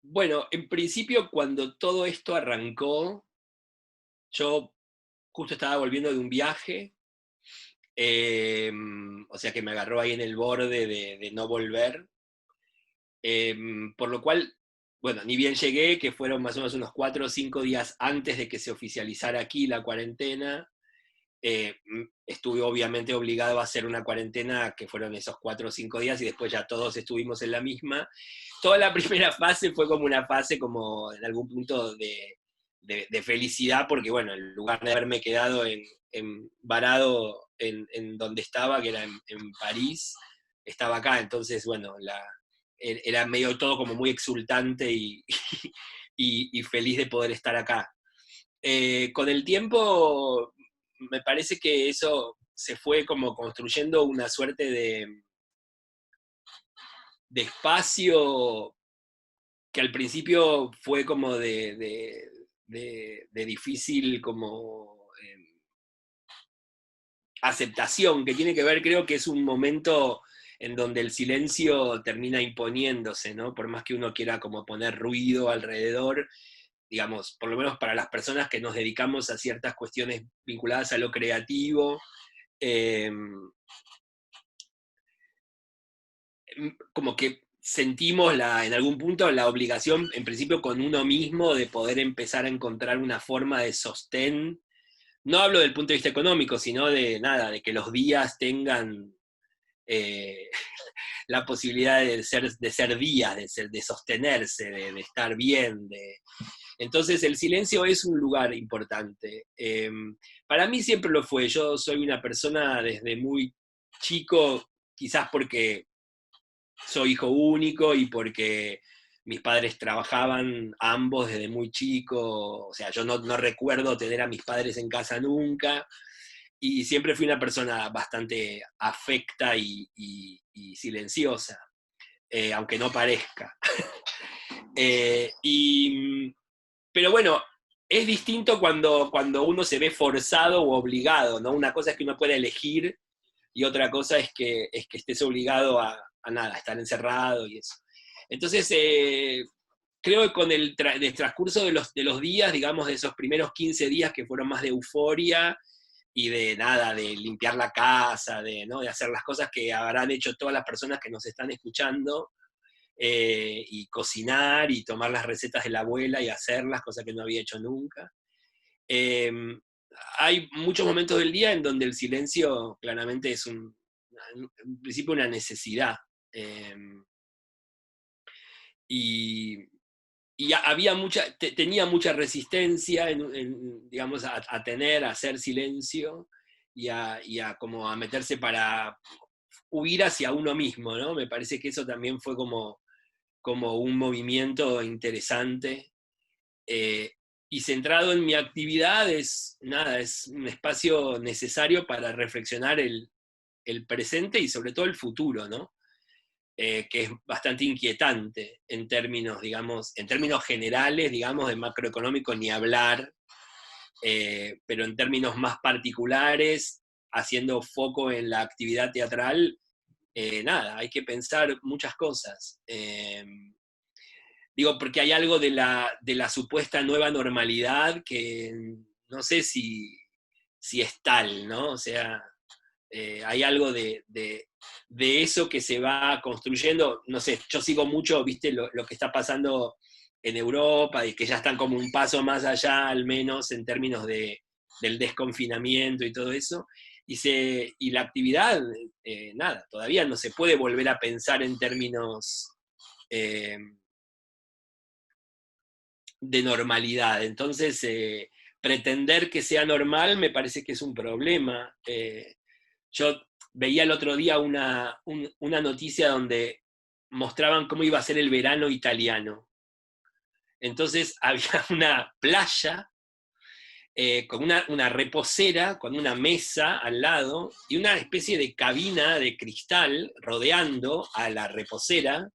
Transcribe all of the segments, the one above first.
Bueno, en principio, cuando todo esto arrancó, yo justo estaba volviendo de un viaje, o sea que me agarró ahí en el borde de no volver, por lo cual, bueno, ni bien llegué, que fueron más o menos unos 4 o 5 días antes de que se oficializara aquí la cuarentena. Estuve obviamente obligado a hacer una cuarentena que fueron esos 4 o 5 días y después ya todos estuvimos en la misma. Toda la primera fase fue como una fase como en algún punto de felicidad, porque bueno, en lugar de haberme quedado varado en donde estaba, que era en París, estaba acá. Entonces bueno, era medio todo como muy exultante y feliz de poder estar acá. Con el tiempo me parece que eso se fue como construyendo una suerte de espacio que al principio fue como de difícil como aceptación, que tiene que ver, creo que es un momento en donde el silencio termina imponiéndose, ¿no? Por más que uno quiera como poner ruido alrededor, digamos, por lo menos para las personas que nos dedicamos a ciertas cuestiones vinculadas a lo creativo, eh, como que sentimos en algún punto la obligación, en principio con uno mismo, de poder empezar a encontrar una forma de sostén. No hablo del punto de vista económico, sino de nada, de que los días tengan eh, la posibilidad de ser días, de sostenerse, de estar bien. Entonces el silencio es un lugar importante. Para mí siempre lo fue. Yo soy una persona desde muy chico, quizás porque soy hijo único y porque mis padres trabajaban ambos desde muy chico. O sea, yo no recuerdo tener a mis padres en casa nunca, y siempre fui una persona bastante afecta y silenciosa, aunque no parezca. Pero bueno, es distinto cuando uno se ve forzado o obligado, ¿no? Una cosa es que uno puede elegir y otra cosa es que estés obligado a nada, a estar encerrado y eso. Entonces, creo que con el transcurso de los días, digamos, de esos primeros 15 días que fueron más de euforia y de nada, de limpiar la casa, ¿no? De hacer las cosas que habrán hecho todas las personas que nos están escuchando, y cocinar y tomar las recetas de la abuela y hacerlas, cosas que no había hecho nunca. Eh, Hay muchos momentos del día en donde el silencio claramente es en principio una necesidad. Eh, y, y había tenía mucha resistencia digamos, a hacer silencio y a como a meterse para huir hacia uno mismo, ¿no? Me parece que eso también fue como un movimiento interesante, eh, y centrado en mi actividad. Nada, es un espacio necesario para reflexionar el presente y sobre todo el futuro, ¿no? Que es bastante inquietante en términos, digamos, en términos generales, digamos, de macroeconómico ni hablar, pero en términos más particulares, haciendo foco en la actividad teatral, nada, hay que pensar muchas cosas. Digo, porque hay algo de la supuesta nueva normalidad que no sé si es tal, ¿no? O sea, hay algo de eso que se va construyendo. No sé, yo sigo mucho, viste, lo que está pasando en Europa, y que ya están como un paso más allá, al menos en términos del desconfinamiento y todo eso. Y la actividad, nada, todavía no se puede volver a pensar en términos eh, de normalidad. Entonces, pretender que sea normal me parece que es un problema. Yo veía el otro día una noticia donde mostraban cómo iba a ser el verano italiano. Entonces había una playa, con una reposera, con una mesa al lado y una especie de cabina de cristal rodeando a la reposera,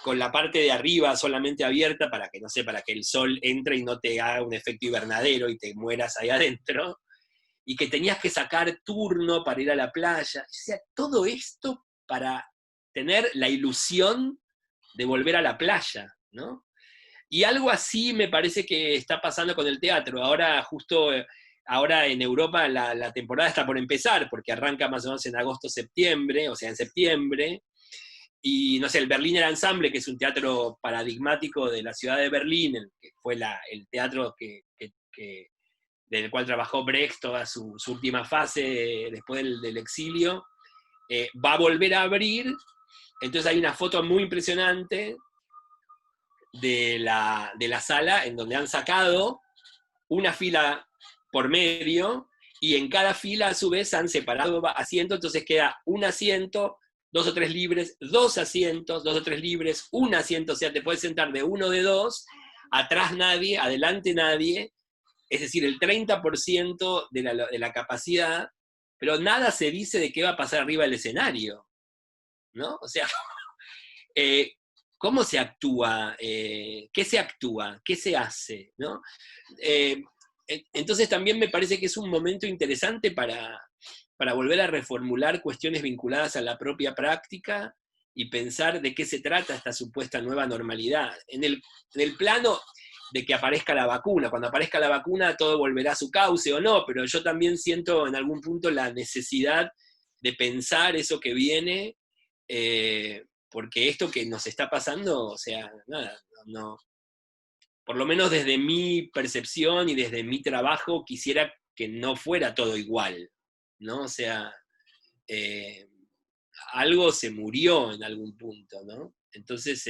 con la parte de arriba solamente abierta para que, no sé, para que el sol entre y no te haga un efecto invernadero y te mueras ahí adentro, y que tenías que sacar turno para ir a la playa. O sea, todo esto para tener la ilusión de volver a la playa, ¿no? Y algo así me parece que está pasando con el teatro. Ahora, justo ahora en Europa la temporada está por empezar, porque arranca más o menos en agosto-septiembre, o sea, en septiembre. Y no sé, el Berliner Ensemble, que es un teatro paradigmático de la ciudad de Berlín, que fue el teatro del cual trabajó Brecht toda su última fase después del exilio, va a volver a abrir. Entonces hay una foto muy impresionante de la sala en donde han sacado una fila por medio y en cada fila a su vez han separado asientos, entonces queda un asiento, 2 o 3 libres, 2 asientos, 2 o 3 libres, un asiento, o sea, te puedes sentar de uno o de dos, atrás nadie, adelante nadie, es decir, el 30% de la capacidad, pero nada se dice de qué va a pasar arriba del escenario, ¿no? O sea, eh, ¿cómo se actúa? ¿Qué se actúa? ¿Qué se hace? ¿No? Eh, entonces también me parece que es un momento interesante para volver a reformular cuestiones vinculadas a la propia práctica y pensar de qué se trata esta supuesta nueva normalidad. En el plano de que aparezca la vacuna, cuando aparezca la vacuna todo volverá a su cauce o no, pero yo también siento en algún punto la necesidad de pensar eso que viene, porque esto que nos está pasando, o sea, nada, no, por lo menos desde mi percepción y desde mi trabajo, quisiera que no fuera todo igual, ¿no? O sea, eh, algo se murió en algún punto, ¿no? Entonces,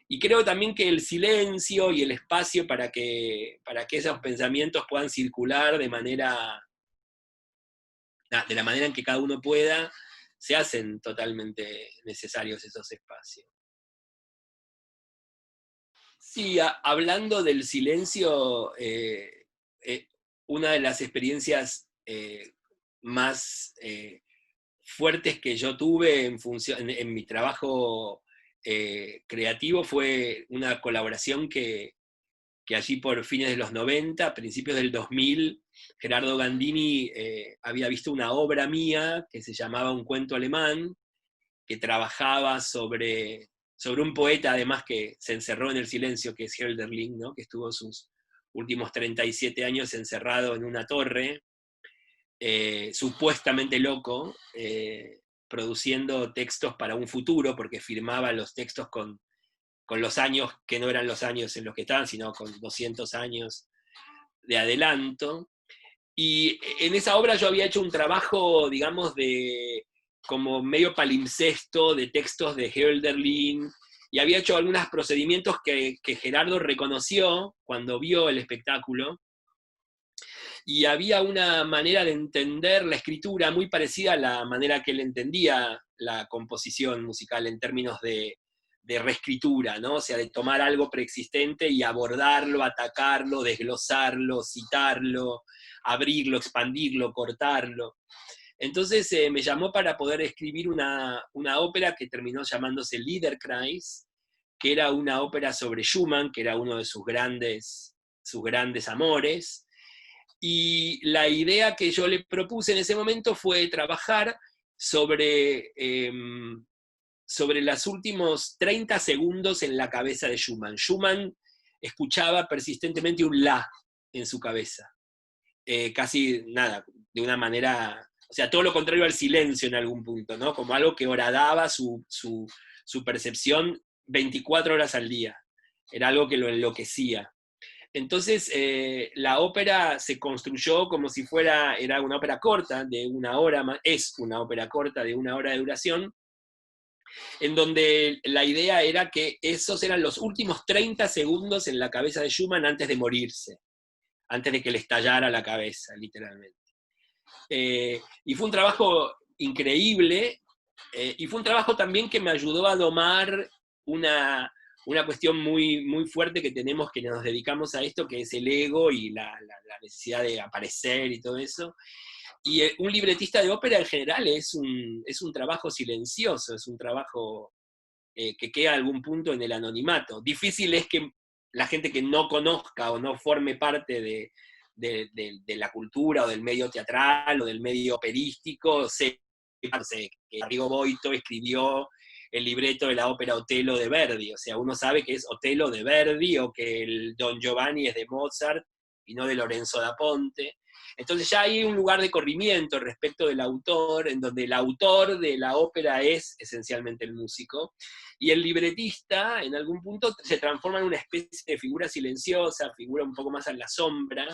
y creo también que el silencio y el espacio para que esos pensamientos puedan circular de la manera en que cada uno pueda, se hacen totalmente necesarios esos espacios. Sí, hablando del silencio, una de las experiencias más fuertes que yo tuve en mi trabajo creativo fue una colaboración que allí por fines de los 90, principios del 2000, Gerardo Gandini había visto una obra mía que se llamaba Un cuento alemán, que trabajaba sobre un poeta además que se encerró en el silencio, que es Hölderlin, ¿no? Que estuvo sus últimos 37 años encerrado en una torre, supuestamente loco, produciendo textos para un futuro, porque firmaba los textos con los años que no eran los años en los que estaban, sino con 200 años de adelanto. Y en esa obra yo había hecho un trabajo, digamos, como medio palimpsesto de textos de Hölderlin, y había hecho algunos procedimientos que Gerardo reconoció cuando vio el espectáculo, y había una manera de entender la escritura muy parecida a la manera que él entendía la composición musical en términos de reescritura, ¿no? O sea, de tomar algo preexistente y abordarlo, atacarlo, desglosarlo, citarlo, abrirlo, expandirlo, cortarlo. Entonces me llamó para poder escribir una ópera que terminó llamándose Liederkreis, que era una ópera sobre Schumann, que era uno de sus grandes amores. Y la idea que yo le propuse en ese momento fue trabajar sobre los últimos 30 segundos en la cabeza de Schumann. Schumann escuchaba persistentemente un la en su cabeza. Casi nada, de una manera, o sea, todo lo contrario al silencio en algún punto, ¿no? Como algo que horadaba su percepción 24 horas al día. Era algo que lo enloquecía. Entonces, la ópera se construyó como si era una ópera corta, de 1 hora, es una ópera corta de 1 hora de duración, en donde la idea era que esos eran los últimos 30 segundos en la cabeza de Schumann antes de morirse, antes de que le estallara la cabeza, literalmente. Y fue un trabajo increíble, y fue un trabajo también que me ayudó a domar una cuestión muy, muy fuerte que tenemos, que nos dedicamos a esto, que es el ego y la necesidad de aparecer y todo eso. Y un libretista de ópera en general es un trabajo silencioso, es un trabajo que queda a algún punto en el anonimato. Difícil es que la gente que no conozca o no forme parte de la cultura o del medio teatral o del medio operístico sepa, no sé, que Arrigo Boito escribió el libreto de la ópera Otelo de Verdi, o sea, uno sabe que es Otelo de Verdi o que el Don Giovanni es de Mozart y no de Lorenzo da Ponte. Entonces ya hay un lugar de corrimiento respecto del autor, en donde el autor de la ópera es esencialmente el músico, y el libretista en algún punto se transforma en una especie de figura silenciosa, figura un poco más a la sombra.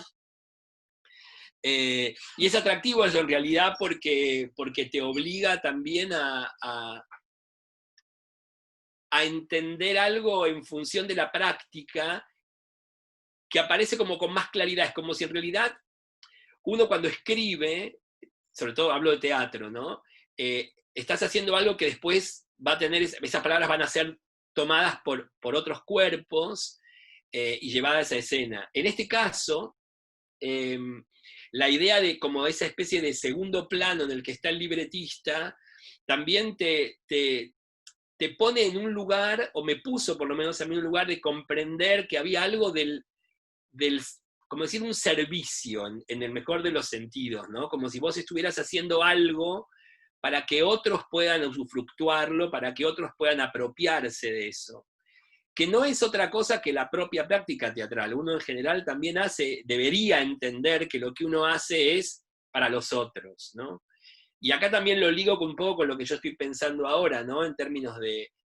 Y es atractivo eso en realidad porque te obliga también a entender algo en función de la práctica que aparece como con más claridad. Es como si en realidad uno cuando escribe, sobre todo hablo de teatro, ¿no? Estás haciendo algo que después va a tener, esas palabras van a ser tomadas por otros cuerpos y llevadas a escena. En este caso, la idea de como esa especie de segundo plano en el que está el libretista, también te pone en un lugar, o me puso por lo menos a mí en un lugar de comprender que había algo del como decir, un servicio, en el mejor de los sentidos, ¿no? Como si vos estuvieras haciendo algo para que otros puedan usufructuarlo, para que otros puedan apropiarse de eso. Que no es otra cosa que la propia práctica teatral. Uno en general también debería entender que lo que uno hace es para los otros, ¿no? Y acá también lo ligo un poco con lo que yo estoy pensando ahora, ¿no? En términos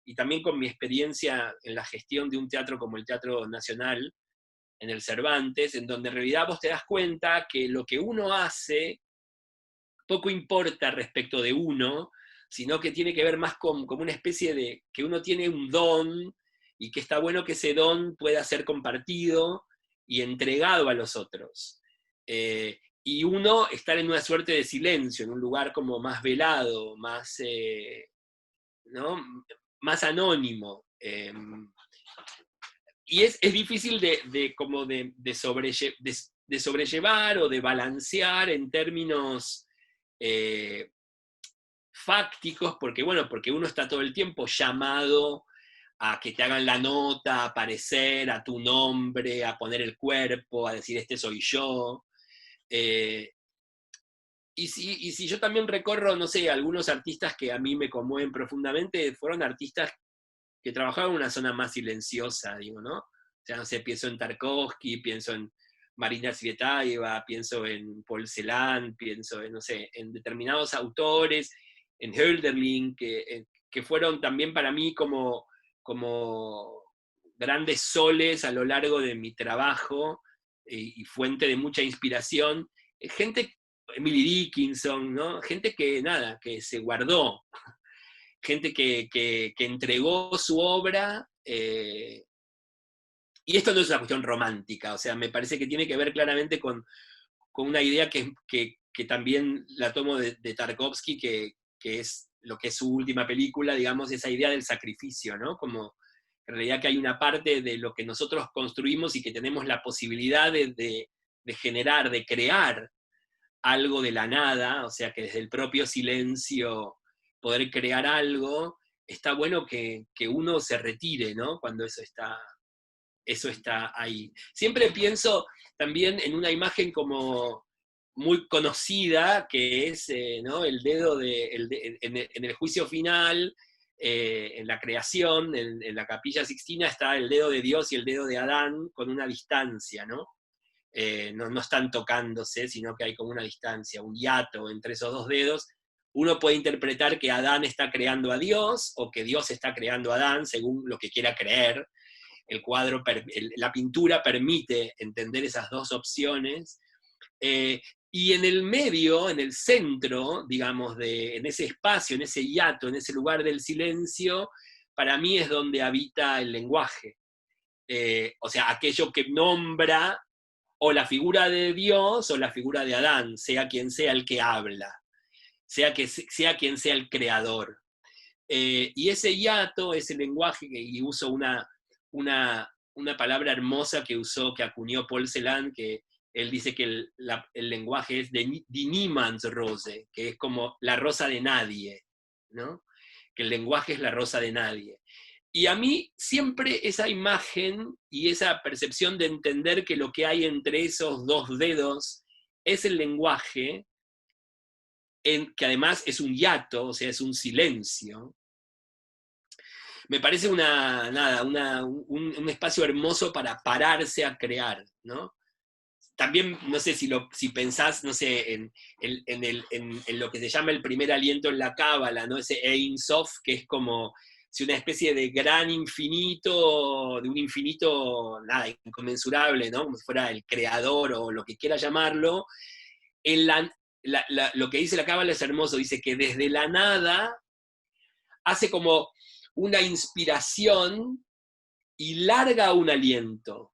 y también con mi experiencia en la gestión de un teatro como el Teatro Nacional, en el Cervantes, en donde en realidad vos te das cuenta que lo que uno hace poco importa respecto de uno, sino que tiene que ver más con como una especie de que uno tiene un don y que está bueno que ese don pueda ser compartido y entregado a los otros. Y uno estar en una suerte de silencio, en un lugar como más velado, más, ¿no? Más anónimo. Y es difícil como de sobrellevar o de balancear en términos fácticos, porque bueno, porque uno está todo el tiempo llamado a que te hagan la nota, a aparecer, a tu nombre, a poner el cuerpo, a decir este soy yo. Eh, y si yo también recorro, no sé, algunos artistas que a mí me conmueven profundamente, fueron artistas que trabajaban en una zona más silenciosa, digo, ¿no? O sea, no sé, pienso en Tarkovsky, pienso en Marina Tsvetaeva, pienso en Paul Celan, pienso en, no sé, en determinados autores, en Hölderlin, que fueron también para mí como grandes soles a lo largo de mi trabajo y fuente de mucha inspiración. Gente, Emily Dickinson, ¿no? Gente que, nada, que se guardó, gente que entregó su obra, y esto no es una cuestión romántica, o sea, me parece que tiene que ver claramente con una idea que también la tomo de Tarkovsky, que es lo que es su última película, digamos, esa idea del sacrificio, ¿no? Como en realidad que hay una parte de lo que nosotros construimos y que tenemos la posibilidad de generar, de crear algo de la nada, o sea, que desde el propio silencio poder crear algo, está bueno que uno se retire, ¿no? Cuando eso está ahí. Siempre pienso también en una imagen como muy conocida, que es ¿no? El dedo en el juicio final, en la creación, en la Capilla Sixtina, está el dedo de Dios y el dedo de Adán con una distancia, ¿no? No están tocándose, sino que hay como una distancia, un hiato entre esos dos dedos. Uno puede interpretar que Adán está creando a Dios o que Dios está creando a Adán, según lo que quiera creer. El cuadro, la pintura permite entender esas dos opciones. Y en el medio, en el centro, digamos, en ese espacio, en ese hiato, en ese lugar del silencio, para mí es donde habita el lenguaje. O sea, aquello que nombra o la figura de Dios o la figura de Adán, sea quien sea el que habla, sea quien sea el creador. Y ese hiato, ese lenguaje, y uso una palabra hermosa que acuñó Paul Celan, que él dice que el lenguaje es die Niemandsrose, que es como la rosa de nadie, ¿no? Que el lenguaje es la rosa de nadie. Y a mí siempre esa imagen y esa percepción de entender que lo que hay entre esos dos dedos es el lenguaje, que además es un hiato, o sea, es un silencio, me parece un espacio hermoso para pararse a crear, ¿no? También, no sé si pensás, no sé, en lo que se llama el primer aliento en la cábala, ¿no? Ese Ein Sof, que es como si una especie de gran infinito, de un infinito, nada, inconmensurable, ¿no? Como si fuera el creador o lo que quiera llamarlo. En lo que dice la cábala es hermoso, dice que desde la nada hace como una inspiración y larga un aliento,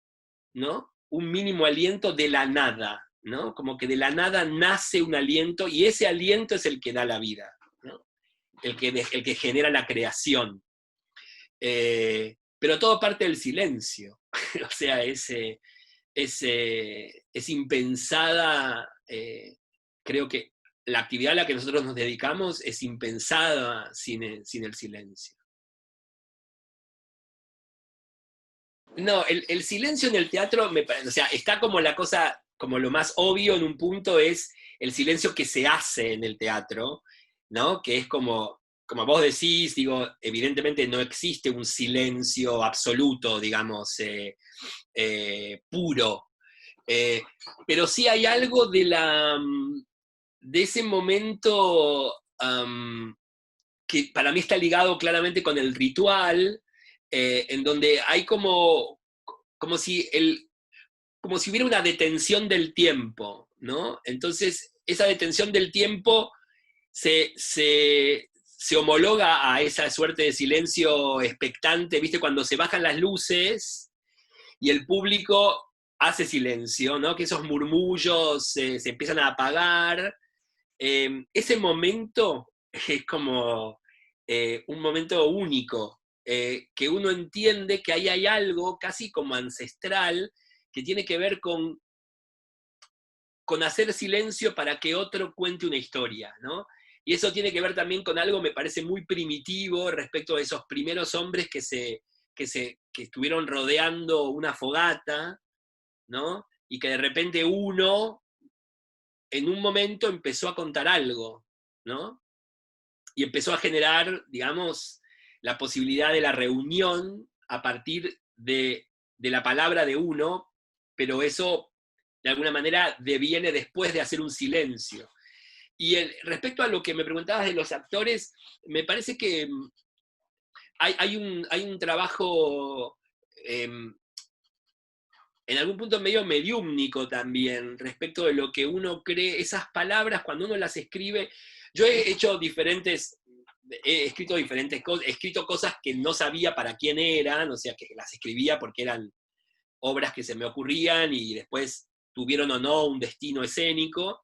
¿no? Un mínimo aliento de la nada, ¿no? Como que de la nada nace un aliento y ese aliento es el que da la vida, ¿no? El que genera la creación. Pero todo parte del silencio, o sea, es impensada, creo que la actividad a la que nosotros nos dedicamos es impensada sin el silencio. No, el silencio en el teatro, o sea, está como la cosa, como lo más obvio en un punto es el silencio que se hace en el teatro, ¿no? Que es como vos decís, digo, evidentemente no existe un silencio absoluto, digamos, puro. Eh, pero sí hay algo de ese momento que para mí está ligado claramente con el ritual, en donde hay como si, como si hubiera una detención del tiempo, ¿no? Entonces, esa detención del tiempo se homologa a esa suerte de silencio expectante, ¿viste? Cuando se bajan las luces y el público hace silencio, ¿no? Que esos murmullos se empiezan a apagar. Ese momento es como un momento único, que uno entiende que ahí hay algo casi como ancestral que tiene que ver con hacer silencio para que otro cuente una historia, ¿no? Y eso tiene que ver también con algo, me parece, muy primitivo respecto a esos primeros hombres que estuvieron rodeando una fogata, ¿no? Y que de repente uno, en un momento, empezó a contar algo, ¿no? Y empezó a generar, digamos, la posibilidad de la reunión a partir de la palabra de uno, pero eso de alguna manera deviene después de hacer un silencio. Y respecto a lo que me preguntabas de los actores, me parece que hay un trabajo en algún punto medio mediúmnico también, respecto de lo que uno cree, esas palabras cuando uno las escribe. Yo he escrito diferentes cosas, he escrito cosas que no sabía para quién eran, o sea, que las escribía porque eran obras que se me ocurrían y después tuvieron o no un destino escénico,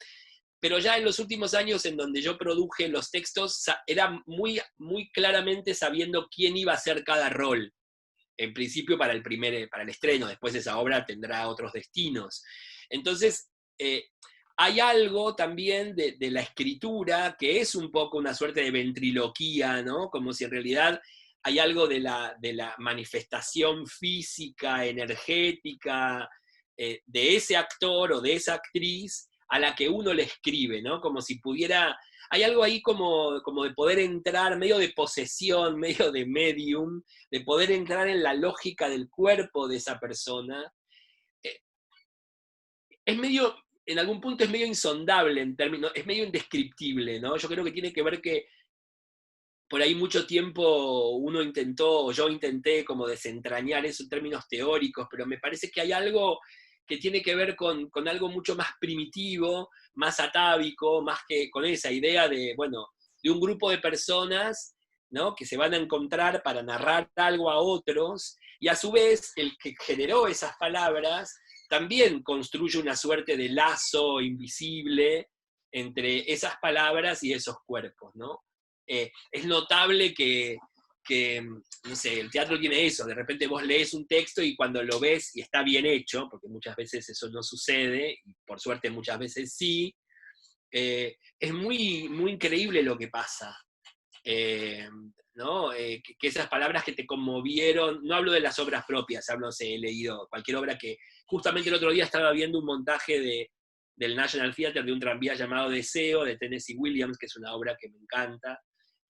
pero ya en los últimos años en donde yo produje los textos, era muy, muy claramente sabiendo quién iba a hacer cada rol. En principio para el estreno, después esa obra tendrá otros destinos. Entonces, hay algo también de la escritura que es un poco una suerte de ventriloquía, ¿no? Como si en realidad hay algo de la manifestación física, energética, de ese actor o de esa actriz a la que uno le escribe, ¿no? Como si pudiera, hay algo ahí como de poder entrar, medio de posesión, medio de medium, de poder entrar en la lógica del cuerpo de esa persona. Eh, es medio, en algún punto es medio insondable en términos, es medio indescriptible, ¿no? Yo creo que tiene que ver que por ahí mucho tiempo uno intentó, o yo intenté como desentrañar eso en términos teóricos, pero me parece que hay algo que tiene que ver con algo mucho más primitivo, más atávico, más que con esa idea de, bueno, de un grupo de personas, ¿no? Que se van a encontrar para narrar algo a otros, y a su vez el que generó esas palabras también construye una suerte de lazo invisible entre esas palabras y esos cuerpos, ¿no? Es notable que, no sé, el teatro tiene eso, de repente vos lees un texto y cuando lo ves y está bien hecho, porque muchas veces eso no sucede, y por suerte muchas veces sí, es muy, muy increíble lo que pasa. Eh, ¿No? Que esas palabras que te conmovieron, no hablo de las obras propias, hablo, no sé, he leído cualquier obra que, justamente el otro día estaba viendo un montaje del National Theatre de un tranvía llamado Deseo, de Tennessee Williams, que es una obra que me encanta,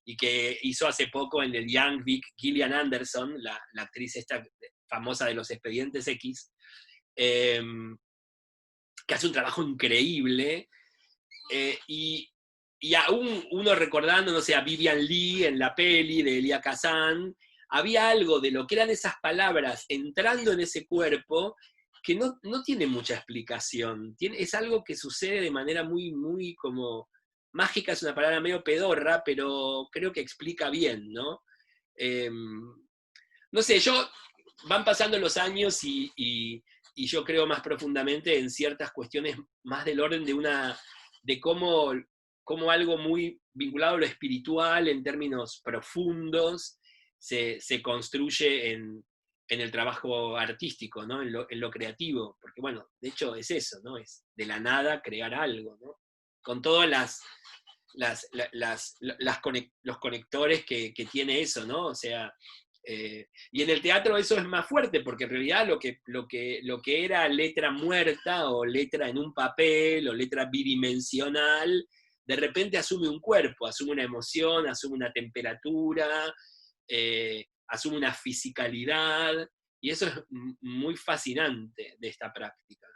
y que hizo hace poco en el Young Vic Gillian Anderson, la actriz esta famosa de los Expedientes X, que hace un trabajo increíble, y aún uno recordando, no sé, a Vivian Lee en la peli de Elia Kazan, había algo de lo que eran esas palabras entrando en ese cuerpo que no tiene mucha explicación. Es algo que sucede de manera muy, muy como... Mágica es una palabra medio pedorra, pero creo que explica bien, ¿no? No sé, van pasando los años y yo creo más profundamente en ciertas cuestiones más del orden de cómo algo muy vinculado a lo espiritual en términos profundos se construye en el trabajo artístico, ¿no? En lo creativo, porque bueno, de hecho es eso, ¿no? Es de la nada crear algo, ¿no? Con todas los conectores que tiene eso, ¿no? O sea, y en el teatro eso es más fuerte, porque en realidad lo que era letra muerta, o letra en un papel, o letra bidimensional, de repente asume un cuerpo, asume una emoción, asume una temperatura, asume una fisicalidad, y eso es muy fascinante de esta práctica.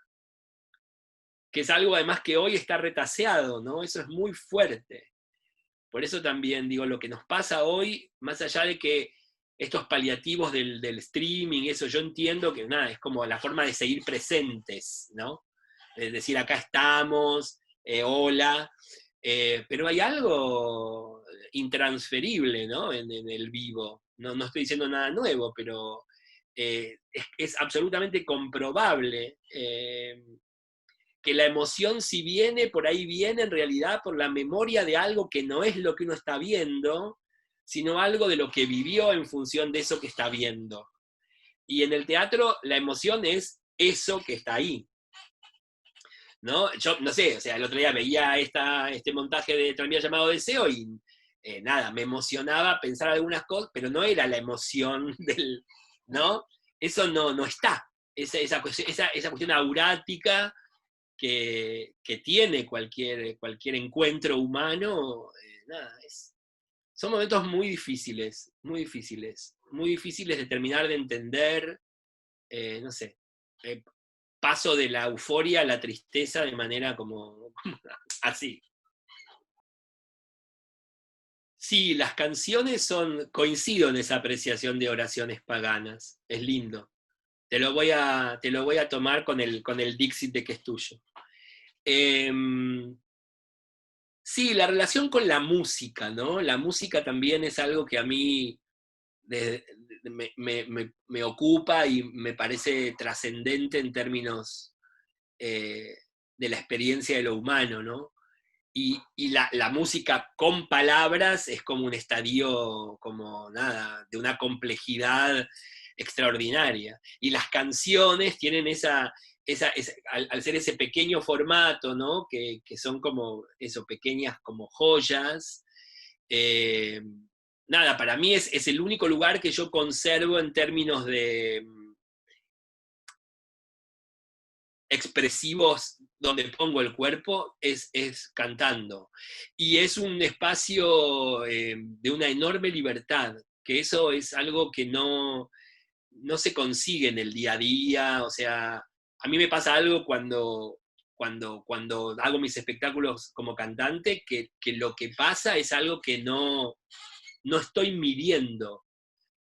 Que es algo además que hoy está retaseado, ¿no? Eso es muy fuerte. Por eso también digo, lo que nos pasa hoy, más allá de que estos paliativos del streaming, eso yo entiendo que nada, es como la forma de seguir presentes, ¿no? Es decir, acá estamos, hola, pero hay algo intransferible, ¿no? En el vivo. No estoy diciendo nada nuevo, pero es absolutamente comprobable que la emoción, si viene, por ahí viene en realidad por la memoria de algo que no es lo que uno está viendo, sino algo de lo que vivió en función de eso que está viendo. Y en el teatro la emoción es eso que está ahí. ¿No? Yo no sé, o sea, el otro día veía este montaje de Tranvía llamado Deseo y nada, me emocionaba pensar algunas cosas, pero no era la emoción del, ¿no? Eso no está. Esa cuestión aurática que tiene cualquier encuentro humano, nada, son momentos muy difíciles, muy difíciles, muy difíciles de terminar de entender, no sé, paso de la euforia a la tristeza de manera como así. Sí, las canciones coincido en esa apreciación de oraciones paganas, es lindo. Te lo voy a tomar con el Dixit de que es tuyo. Sí, la relación con la música, ¿no? La música también es algo que a mí me ocupa y me parece trascendente en términos de la experiencia de lo humano, ¿no? Y la música con palabras es como un estadio, como nada, de una complejidad extraordinaria. Y las canciones tienen al ser ese pequeño formato, ¿no? Que son como eso, pequeñas como joyas. eh, Nada, para mí es el único lugar que yo conservo en términos de expresivos donde pongo el cuerpo es cantando. Y es un espacio de una enorme libertad, que eso es algo que no se consigue en el día a día. O sea, a mí me pasa algo cuando hago mis espectáculos como cantante, que lo que pasa es algo que no estoy midiendo.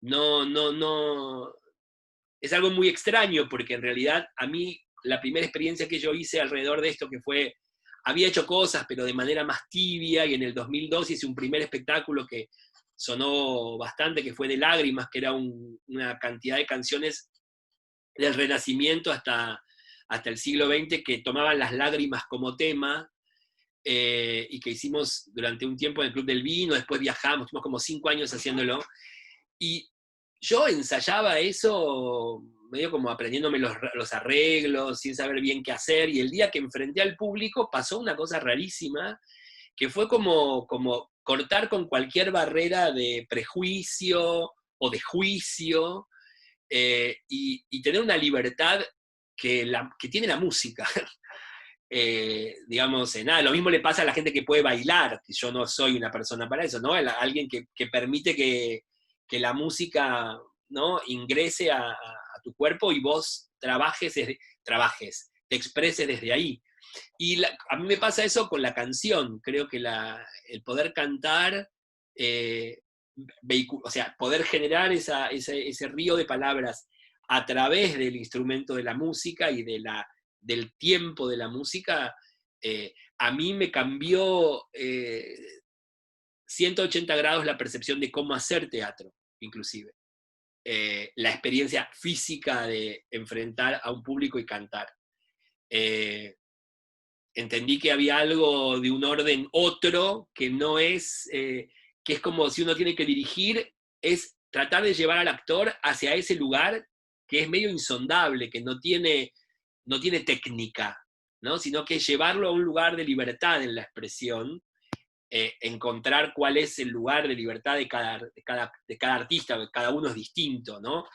No, es algo muy extraño, porque en realidad a mí la primera experiencia que yo hice alrededor de esto, había hecho cosas, pero de manera más tibia, y en el 2002 hice un primer espectáculo que sonó bastante, que fue de Lágrimas, que era una cantidad de canciones del Renacimiento hasta el siglo XX que tomaban las lágrimas como tema, y que hicimos durante un tiempo en el Club del Vino, después viajamos, estuvimos como 5 años haciéndolo, y yo ensayaba eso medio como aprendiéndome los arreglos, sin saber bien qué hacer, y el día que enfrenté al público pasó una cosa rarísima, que fue como cortar con cualquier barrera de prejuicio o de juicio, y tener una libertad que tiene la música. digamos, nada, lo mismo le pasa a la gente que puede bailar, que yo no soy una persona para eso, ¿no? Alguien que permite que la música, ¿no? Ingrese a tu cuerpo y vos trabajes, te expreses desde ahí. Y a mí me pasa eso con la canción, creo que el poder cantar, o sea, poder generar ese río de palabras a través del instrumento de la música y del tiempo de la música, a mí me cambió 180 grados la percepción de cómo hacer teatro, inclusive. La experiencia física de enfrentar a un público y cantar. Entendí que había algo de un orden otro, que no es, que es como si uno tiene que dirigir, es tratar de llevar al actor hacia ese lugar que es medio insondable, que no tiene técnica, ¿no? Sino que llevarlo a un lugar de libertad en la expresión, encontrar cuál es el lugar de libertad de cada artista, cada uno es distinto, ¿no?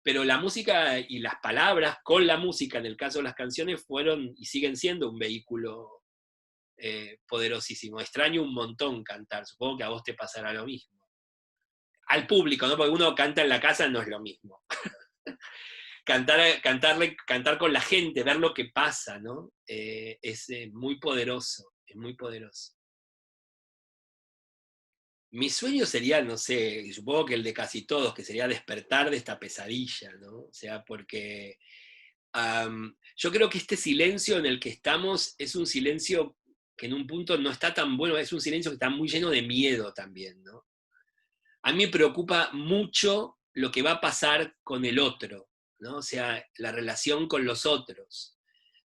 Pero la música y las palabras con la música, en el caso de las canciones, fueron y siguen siendo un vehículo poderosísimo. Extraño un montón cantar, supongo que a vos te pasará lo mismo. Al público, ¿no? Porque uno canta en la casa no es lo mismo. Cantar con la gente, ver lo que pasa, ¿no? Es muy poderoso, es muy poderoso. Mi sueño sería, no sé, supongo que el de casi todos, que sería despertar de esta pesadilla, ¿no? O sea, porque yo creo que este silencio en el que estamos es un silencio que en un punto no está tan bueno, es un silencio que está muy lleno de miedo también, ¿no? A mí me preocupa mucho lo que va a pasar con el otro, ¿no? O sea, la relación con los otros,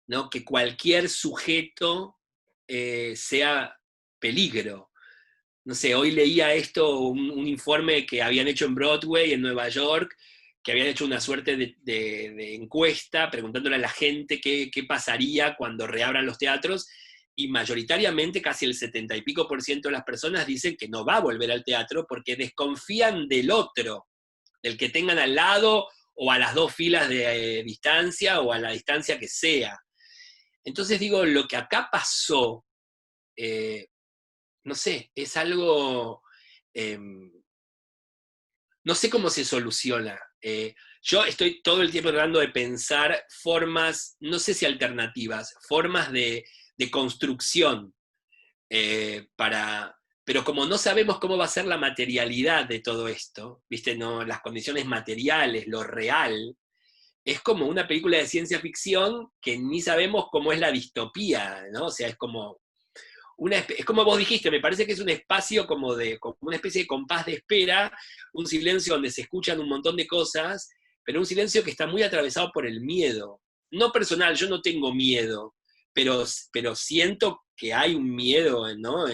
¿no? Que cualquier sujeto sea peligro. No sé, hoy leía esto, un informe que habían hecho en Broadway, en Nueva York, que habían hecho una suerte de encuesta preguntándole a la gente qué pasaría cuando reabran los teatros, y mayoritariamente casi el 70 y pico por ciento de las personas dicen que no va a volver al teatro porque desconfían del otro, del que tengan al lado o a las 2 filas de distancia o a la distancia que sea. Entonces digo, lo que acá pasó, eh, no sé, es algo, eh, no sé cómo se soluciona. Yo estoy todo el tiempo tratando de pensar formas, no sé si alternativas, formas de construcción pero como no sabemos cómo va a ser la materialidad de todo esto, ¿viste? No, las condiciones materiales, lo real, es como una película de ciencia ficción que ni sabemos cómo es la distopía, ¿no? O sea, es como es como vos dijiste, me parece que es un espacio como una especie de compás de espera, un silencio donde se escuchan un montón de cosas, pero un silencio que está muy atravesado por el miedo. No personal, yo no tengo miedo, pero siento que hay un miedo, ¿no?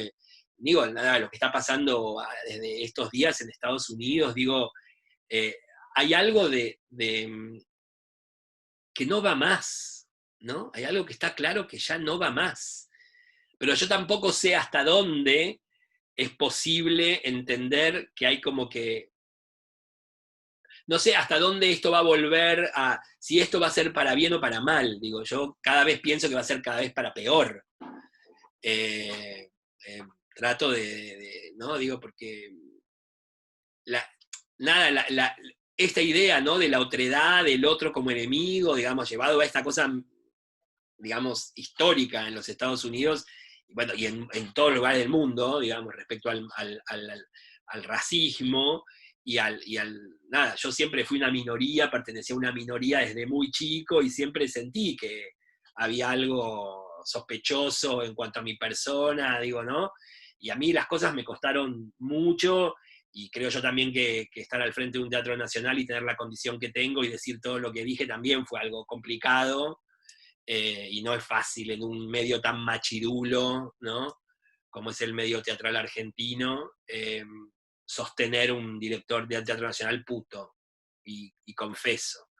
Digo, nada, lo que está pasando desde estos días en Estados Unidos, digo, eh, hay algo que no va más, ¿no? Hay algo que está claro que ya no va más. Pero yo tampoco sé hasta dónde es posible entender que hay como que, no sé hasta dónde esto va a volver si esto va a ser para bien o para mal, digo, yo cada vez pienso que va a ser cada vez para peor. Eh, Trato ¿no? Digo, porque la, nada, esta idea, ¿no? De la otredad, del otro como enemigo, digamos, llevado a esta cosa, digamos, histórica en los Estados Unidos, bueno, y en todos los lugares del mundo, digamos, respecto al racismo nada, yo siempre fui una minoría, pertenecía a una minoría desde muy chico y siempre sentí que había algo sospechoso en cuanto a mi persona, digo, ¿no? Y a mí las cosas me costaron mucho y creo yo también que estar al frente de un teatro nacional y tener la condición que tengo y decir todo lo que dije también fue algo complicado, y no es fácil en un medio tan machirulo, ¿no? Como es el medio teatral argentino, sostener un director de teatro nacional puto, y confeso.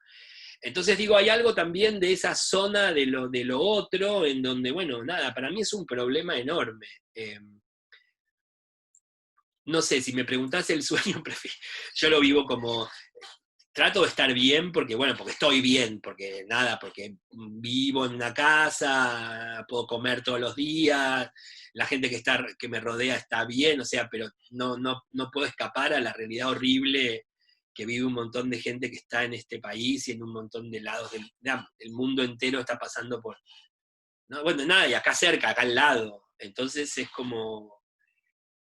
Entonces digo, hay algo también de esa zona de lo otro, en donde, bueno, nada, para mí es un problema enorme. No sé, si me preguntás el sueño, yo lo vivo como trato de estar bien porque, bueno, porque estoy bien, porque nada, porque vivo en una casa, puedo comer todos los días, la gente que me rodea está bien, o sea, pero no puedo escapar a la realidad horrible que vive un montón de gente que está en este país y en un montón de lados del mundo entero está pasando por, ¿no? Bueno, nada, y acá cerca, acá al lado. Entonces es como,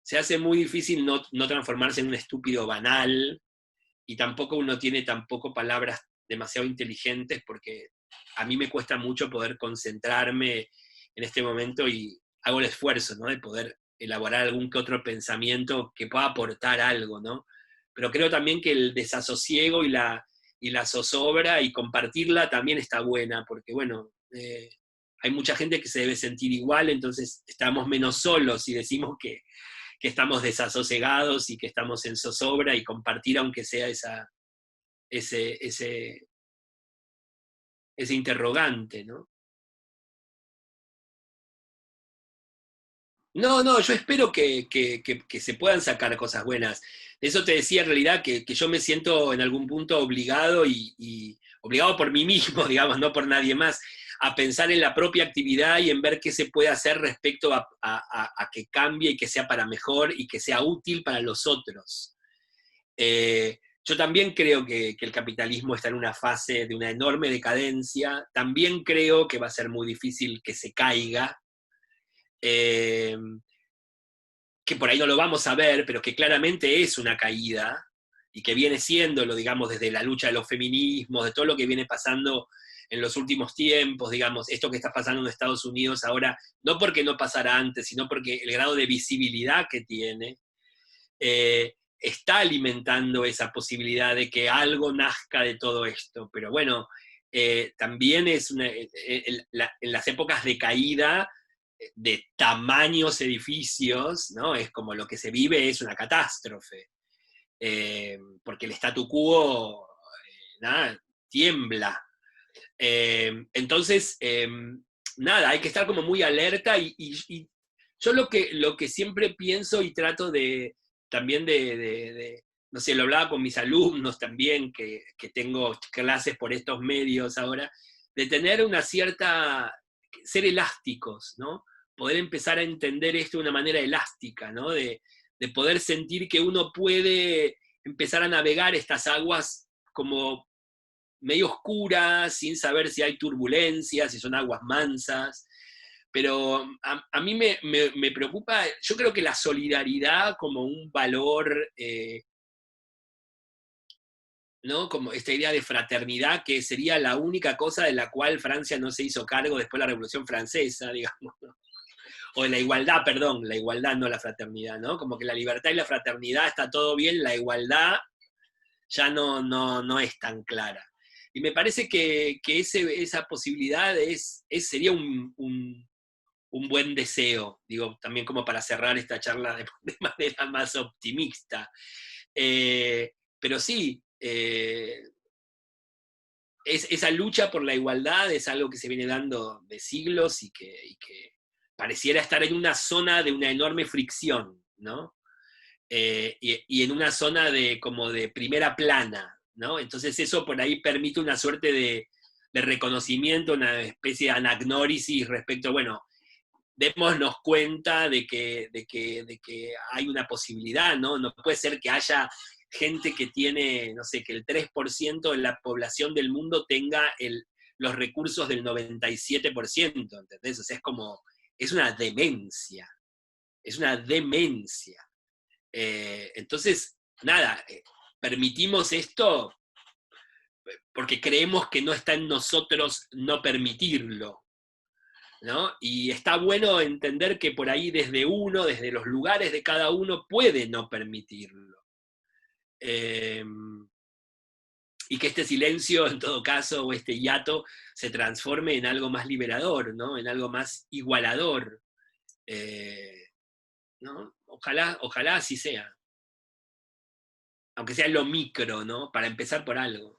se hace muy difícil no transformarse en un estúpido banal, y tampoco uno tiene tampoco palabras demasiado inteligentes, porque a mí me cuesta mucho poder concentrarme en este momento y hago el esfuerzo, ¿no? De poder elaborar algún que otro pensamiento que pueda aportar algo, ¿no? Pero creo también que el desasosiego y la zozobra y compartirla también está buena, porque bueno, hay mucha gente que se debe sentir igual, entonces estamos menos solos y decimos que estamos desasosegados y que estamos en zozobra, y compartir aunque sea ese, ese, ese interrogante, ¿no? No, no, yo espero que se puedan sacar cosas buenas. De eso te decía en realidad que yo me siento en algún punto obligado y obligado por mí mismo, digamos, no por nadie más, a pensar en la propia actividad y en ver qué se puede hacer respecto a que cambie y que sea para mejor y que sea útil para los otros. Yo también creo que el capitalismo está en una fase de una enorme decadencia. También creo que va a ser muy difícil que se caiga, eh, que por ahí no lo vamos a ver, pero que claramente es una caída y que viene siéndolo, digamos, desde la lucha de los feminismos, de todo lo que viene pasando en los últimos tiempos, digamos, esto que está pasando en Estados Unidos ahora, no porque no pasara antes, sino porque el grado de visibilidad que tiene, está alimentando esa posibilidad de que algo nazca de todo esto. Pero bueno, también es en las épocas de caída de tamaños edificios, ¿no? Es como lo que se vive es una catástrofe, porque el statu quo, nada, tiembla. Entonces, nada, hay que estar como muy alerta y yo lo que siempre pienso y trato de también no sé, lo hablaba con mis alumnos también, que tengo clases por estos medios ahora, de tener una cierta, ser elásticos, ¿no? Poder empezar a entender esto de una manera elástica, ¿no? De poder sentir que uno puede empezar a navegar estas aguas como medio oscuras, sin saber si hay turbulencias, si son aguas mansas. Pero a mí me preocupa, yo creo que la solidaridad como un valor, ¿no? Como esta idea de fraternidad, que sería la única cosa de la cual Francia no se hizo cargo después de la Revolución Francesa, digamos, ¿no? O de la igualdad, perdón, la igualdad, no la fraternidad, ¿no? Como que la libertad y la fraternidad está todo bien, la igualdad ya no es tan clara. Y me parece que esa posibilidad sería un buen deseo, digo, también como para cerrar esta charla de manera más optimista. Pero sí, esa lucha por la igualdad es algo que se viene dando de siglos y que pareciera estar en una zona de una enorme fricción, ¿no? Y en una zona como de primera plana, ¿no? Entonces eso por ahí permite una suerte de reconocimiento, una especie de anagnórisis respecto, bueno, démonos cuenta de que hay una posibilidad, ¿no? No puede ser que haya gente que tiene, no sé, que el 3% de la población del mundo tenga los recursos del 97%, ¿entendés? O sea, es una demencia, es una demencia. Entonces, nada, permitimos esto porque creemos que no está en nosotros no permitirlo, ¿no? Y está bueno entender que por ahí desde los lugares de cada uno, puede no permitirlo. Eh, y que este silencio, en todo caso, o este hiato, se transforme en algo más liberador, ¿no? En algo más igualador. Eh, ¿No? Ojalá así sea. Aunque sea en lo micro, ¿no? Para empezar por algo.